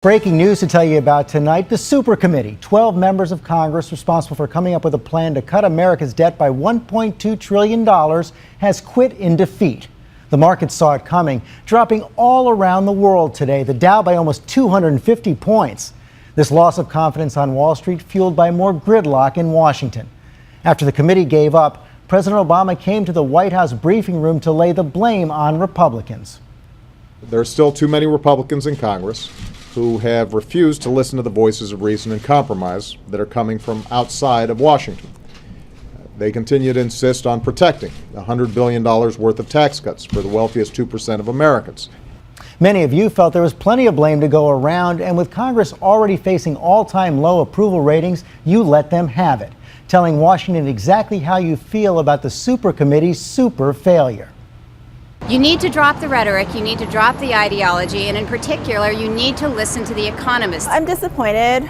Breaking news to tell you about tonight. The Supercommittee, 12 members of Congress responsible for coming up with a plan to cut America's debt by $1.2 trillion, has quit in defeat. The market saw it coming, dropping all around the world today, the Dow by almost 250 points. This loss of confidence on Wall Street fueled by more gridlock in Washington. After the committee gave up, President Obama came to the White House briefing room to lay the blame on Republicans. There are still too many Republicans in Congress who have refused to listen to the voices of reason and compromise that are coming from outside of Washington. They continue to insist on protecting $100 billion worth of tax cuts for the wealthiest 2% of Americans. Many of you felt there was plenty of blame to go around, and with Congress already facing all-time low approval ratings, you let them have it, telling Washington exactly how you feel about the Supercommittee's super failure. You need to drop the rhetoric, you need to drop the ideology, and in particular, you need to listen to the economists. I'm disappointed,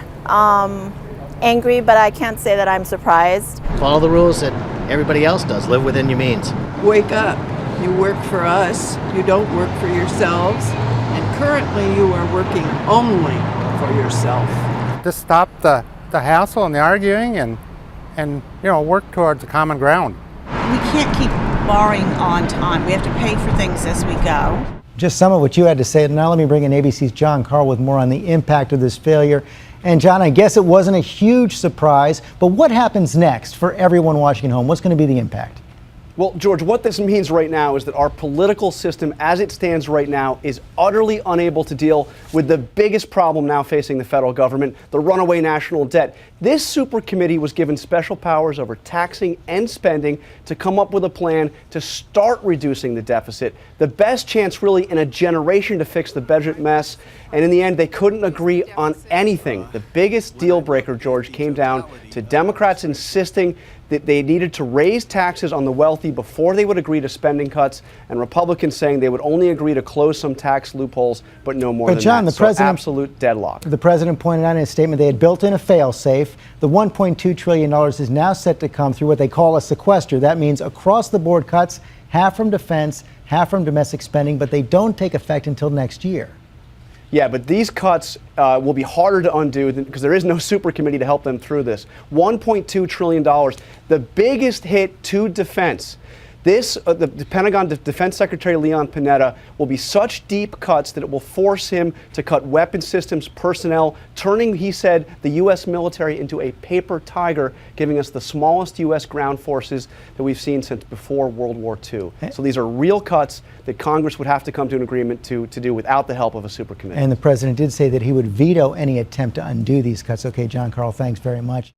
angry, but I can't say that I'm surprised. Follow the rules that everybody else does. Live within your means. Wake up. You work for us. You don't work for yourselves. And currently you are working only for yourself. Just stop the hassle and the arguing and work towards a common ground. We can't keep borrowing on time. We have to pay for things as we go. Just some of what you had to say. Now let me bring in ABC's John Carl with more on the impact of this failure. And John, I guess it wasn't a huge surprise, but what happens next for everyone watching at home? What's going to be the impact? Well, George, what this means right now is that our political system, as it stands right now, is utterly unable to deal with the biggest problem now facing the federal government, the runaway national debt. This supercommittee was given special powers over taxing and spending to come up with a plan to start reducing the deficit. The best chance really in a generation to fix the budget mess. And in the end, they couldn't agree on anything. The biggest deal breaker, George, came down to Democrats insisting that they needed to raise taxes on the wealthy before they would agree to spending cuts, and Republicans saying they would only agree to close some tax loopholes, but no more than John, that. The president, absolute deadlock. The president pointed out in his statement they had built in a fail-safe. The $1.2 trillion is now set to come through what they call a sequester. That means across-the-board cuts, half from defense, half from domestic spending, but they don't take effect until next year. Yeah, but these cuts will be harder to undo because there is no supercommittee to help them through this. $1.2 trillion, the biggest hit to defense. The Pentagon Defense Secretary Leon Panetta will be such deep cuts that it will force him to cut weapons systems, personnel, turning, he said, the U.S. military into a paper tiger, giving us the smallest U.S. ground forces that we've seen since before World War II. So these are real cuts that Congress would have to come to an agreement to do without the help of a supercommittee. And the president did say that he would veto any attempt to undo these cuts. Okay, John Carl, thanks very much.